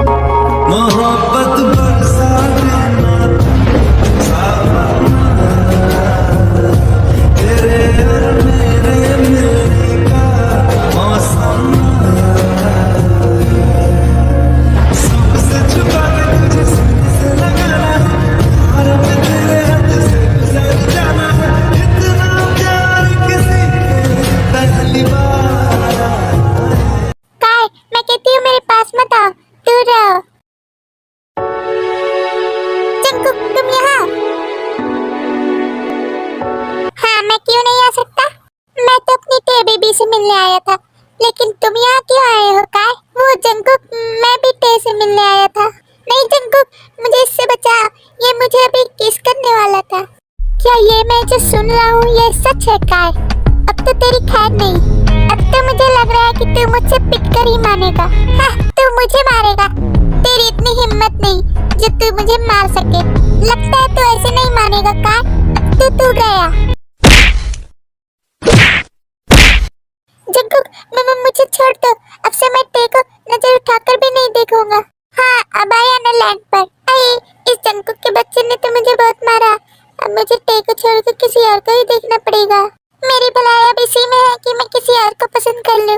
मोहब्बत बरसा देना तेरे और मेरे मिलने का मौसम सबसे छुपा के तुझे सीने से लगाना और अब तेरे हाथ से गुजर जाना इतना प्यार किसी ने पहली बार। काय मैं कहती हूँ मेरे पास मत आओ, दूर रहो। जंकुक तुम यहाँ? हाँ मैं क्यों नहीं आ सकता? मैं तो अपनी टे बेबी से मिलने आया था, लेकिन तुम यहाँ क्यों आए हो काय? वो जंकुक मैं भी टे से मिलने आया था। नहीं जंकुक मुझे इससे बचा, ये मुझे अभी किस करने वाला था। क्या ये मैं जो सुन रहा हूँ ये सच है काय? अब तो तेरी खैर नहीं। अब तो मुझे लग रहा है कि तू मुझसे पिट कर ही मानेगा। हाँ तू मुझे मारेगा? तेरी इतनी हिम्मत नहीं जो तू मुझे मार सके। लगता है तू ऐसे नहीं मानेगा काय। अब तू गया। जंकुक मुझे छोड़ दो, अब से मैं टे को नजर उठाकर भी नहीं देखूंगा। हाँ अब आया ना लैंड पर। अरे इस जंकुक के बच्चे ने तो मुझे बहुत मारा, अब मुझे टे को छोड़कर किसी और को ही देखना पड़ेगा। मेरी भलाई अब इसी में है कि मैं किसी और को पसंद कर लूं।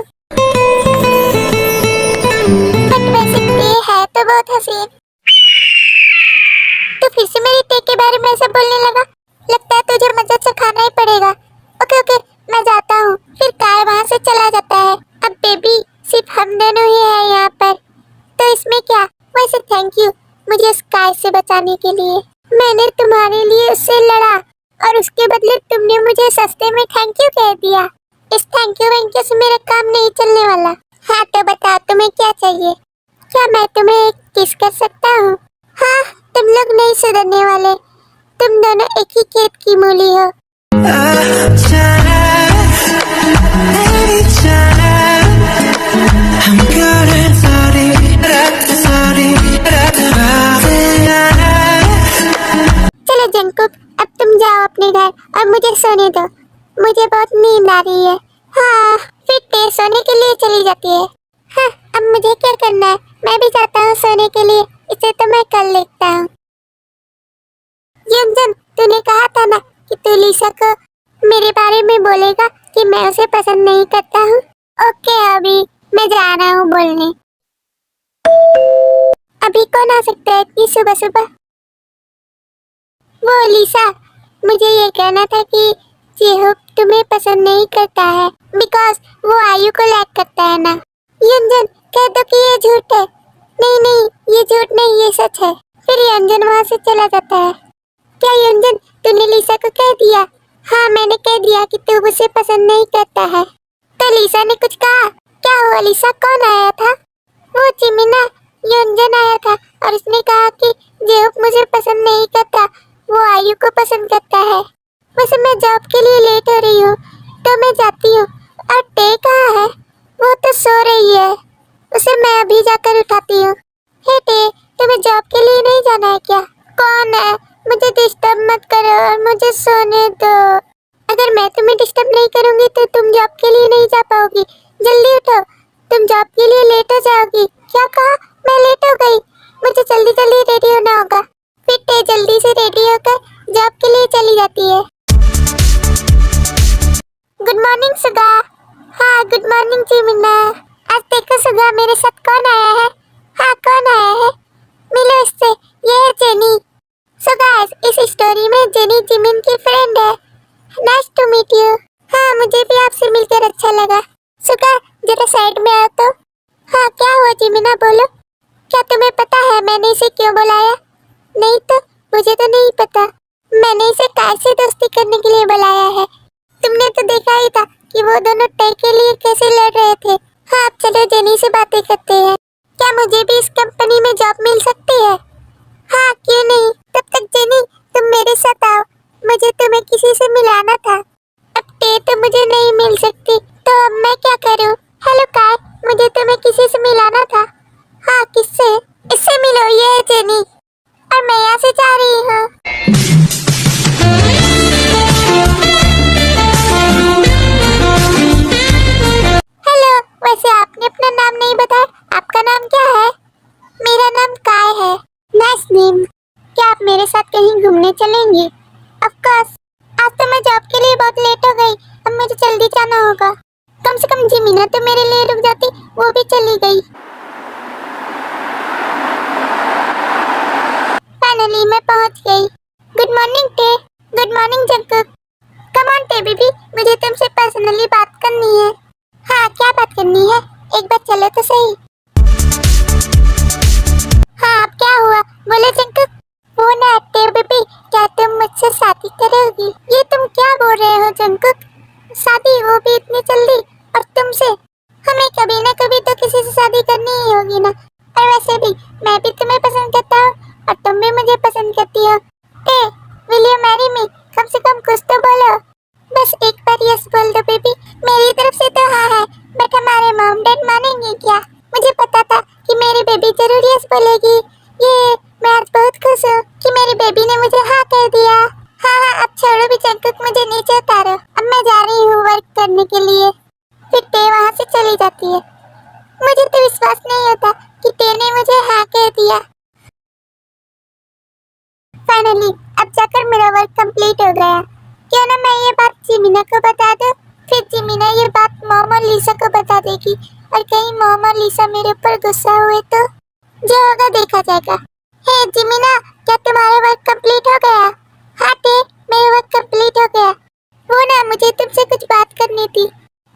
बट वैसे टे है तो बहुत हसीन। तो फिर से मेरी टे के बारे में ऐसा बोलने लगा। लगता है तुझे मजा चखाना ही पड़ेगा। ओके ओके मैं जाता हूँ। फिर काय वहाँ से चला जाता है। अब बेबी सिर्फ हम दोनों ही है यहाँ पर, तो इसमें क्या। वैसे थैंक यू मुझे उस काय से बचाने के लिए। मैंने तुम्हारे लिए उससे लड़ा और उसके बदले तुमने मुझे सस्ते में थैंक यू कह दिया। इस थैंक यू से मेरा काम नहीं चलने वाला। हाँ तो बताओ तुम्हें क्या चाहिए? क्या मैं तुम्हें एक किस कर सकता हूँ? हाँ तुम लोग नहीं सुधरने वाले, तुम दोनों एक ही खेत की मूली हो। चलो जंकुक अब तुम जाओ अपने घर और मुझे सोने दो, मुझे बहुत नींद आ रही है। हाँ फिर टे सोने के लिए चली जाती है। हाँ अब मुझे क्या करना है, मैं भी जाता हूँ सोने के लिए, इसे तो मैं कर लेता हूँ। युनजन तूने कहा था ना कि तू लिसा को मेरे बारे में बोलेगा कि मैं उसे पसंद नहीं करता हूँ। ओके अभी मैं जा रहा हूँ बोलने। अभी कौन आ सकता है इतनी सुबह सुबह? वो लिसा, मुझे ये कहना था कि जेहोक तुम्हें पसंद नहीं करता है बिकॉज वो आयु को लैक करता है ना। युनजन कह दो कि ये झूठ है। नहीं नहीं ये झूठ नहीं ये सच है। फिर युनजन वहाँ से चला जाता है। क्या युनजन तूने लिसा को कह दिया? हाँ मैंने कह दिया कि तू उसे पसंद नहीं करता है। तो लिसा ने कुछ कहा? क्या हुआ लिसा, कौन आया था? वो चिमिना युनजन आया था और उसने कहा कि जेहोक मुझे पसंद नहीं करता, वो आयु को पसंद करता है। वैसे मैं जॉब के लिए लेट हो रही हूँ तो मैं जाती हूँ। और टे कहाँ है? वो तो सो रही है, उसे मैं अभी जाकर उठाती हूँ। हे टे तुम्हें जॉब के लिए नहीं जाना है क्या? कौन है? मुझे डिस्टर्ब मत करो और मुझे सोने दो। अगर मैं तुम्हें डिस्टर्ब नहीं करूँगी तो तुम जॉब के लिए नहीं जा पाओगी। जल्दी उठो, तुम जॉब के लिए लेट हो जाओगी। क्या कहा? मैं लेट हो गई? मुझे जल्दी जल्दी रेडी होना होगा। फिर टे जल्दी से रेडी होकर जॉब के लिए चली जाती है। गुड मॉर्निंग सुगा। हाँ गुड मॉर्निंग जिमिना। आज देखो सुगा मेरे साथ कौन आया है। हाँ कौन आया है? मिलो इससे, ये है जेनी। सो गाइस इस स्टोरी में जेनी जिमिन की फ्रेंड है। Nice to meet you. हाँ मुझे भी आपसे मिलकर अच्छा लगा। सुगा जरा साइड में आओ तो। हाँ क्या हुआ जिमिना बोलो। क्या तुम्हें पता है मैंने इसे क्यों बुलाया? नहीं तो मुझे तो नहीं पता। मैंने इसे काय से दोस्ती करने के लिए बुलाया है। तुमने तो देखा ही था कि वो दोनों टे के लिए कैसे लड़ रहे थे। हाँ अब चलो जेनी से बातें करते हैं। क्या मुझे भी इस कंपनी में जॉब मिल सकती है? हाँ क्यों नहीं। तब तक जेनी तुम मेरे साथ आओ, मुझे तुम्हें किसी से मिलाना था। अब टे तो मुझे नहीं मिल सकती तो अब मैं क्या करूँ? हेलो काय मुझे तुम्हें किसी से मिलाना था। हाँ किससे? इससे मिलो, ये है जेनी और मैं यहाँ से जा रही हूँ। हेलो, वैसे आपने अपना नाम नहीं बताया, आपका नाम क्या है? मेरा नाम काय है। Nice name. क्या आप मेरे साथ कहीं घूमने चलेंगे? Of course. आज तो मैं जॉब के लिए बहुत लेट हो गई, अब मुझे जल्दी जाना होगा। कम से कम जिमीना तो मेरे लिए रुक जाती, वो भी चली गई। फाइनली मैं पहुंच गई। गुड मॉर्निंग टे। Good morning Jungkook. Come on टे बेबी, मुझे तुमसे पर्सनली बात करनी है। हाँ, क्या बात करनी है? एक बार चलो तो सही। हाँ, अब क्या हुआ? बोले जंकुक। वो ना टे बेबी, क्या तुम मुझसे शादी करोगी? ये तुम क्या बोल रहे हो जंकुक? शादी, वो भी इतनी जल्दी, और तुमसे? हमें कभी ना कभी तो किसी से शादी करनी ही होगी ना। और वैसे भी मैं भी तुम्हें पसंद करता हूँ और तुम भी मुझे पसंद करती हो। ए, विल यू मैरी मी? कम से कम कुछ तो बोलो। बस एक बार यस बोल दो बेबी। मेरी तरफ से तो हाँ है, बट हमारे मॉम डैड मानेंगे क्या? मुझे पता था कि मेरी बेबी जरूर यस बोलेगी। ये मैं आज बहुत खुश हूँ कि मेरी बेबी ने मुझे हाँ कह दिया। हाँ हाँ, अब छोड़ो भी जंकुक, मुझे नीचे उतारो। अब मैं जा रही हूँ वर्क करने के लिए। फिर टे वहाँ से चली जाती है। मुझे तो विश्वास नहीं होता कि टे ने मुझे हाँ कह दिया। फाइनली अब जाकर मेरा वर्क कंप्लीट हो गया। क्यों ना मैं ये बात जिमीना को बता दूं? फिर जिमीना ये बात मॉम और लीसा को बता देगी, और कहीं मॉम और लीसा मेरे ऊपर गुस्सा हुए तो? जो होगा देखा जाएगा। हे जिमीना, क्या तुम्हारा वर्क कंप्लीट हो गया? हाँ टे, मेरा वर्क कंप्लीट हो गया। वो ना, मुझे तुमसे कुछ बात करनी थी।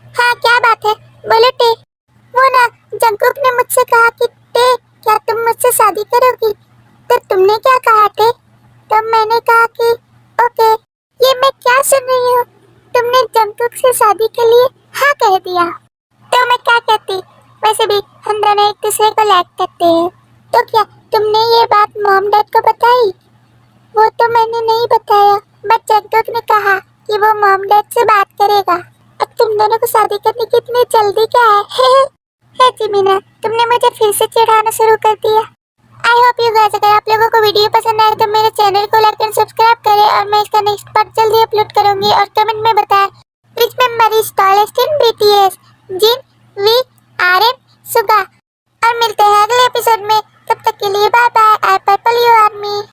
हाँ, क्या बात है? बोलो टे। वो ना, जंकुक ने मुझसे कहा कि टे, क्या तुम मुझसे शादी करोगी? तो तुमने क्या कहा टे? तो मैंने कहा कि ओके। ये मैं क्या सुन रही हूँ? तुमने जंकुक से शादी के लिए हाँ कह दिया? तो मैं क्या कहती? वैसे भी हम दोनों एक दूसरे को लाइक करते हैं। तो क्या तुमने ये बात मॉम डैड को बताई? वो तो मैंने नहीं बताया, बट जंकुक ने कहा कि वो मॉम डैड से बात करेगा। अब तुम दोनों को शादी करने की इतनी जल्दी क्या है? हे जिमीना, तुमने मुझे फिर से चिढ़ाना शुरू कर दिया। आई होप यू गाइस, अगर आप लोगों को वीडियो पसंद आए तो मेरे चैनल को लाइक एंड सब्सक्राइब करें, और मैं इसका नेक्स्ट पार्ट जल्दी अपलोड करूंगी। और कमेंट में बताएं which member is tallest in BTS, Jin, V, आर्यन, सुगा। और मिलते हैं अगले एपिसोड में। तब तक के लिए bye bye. I purple you.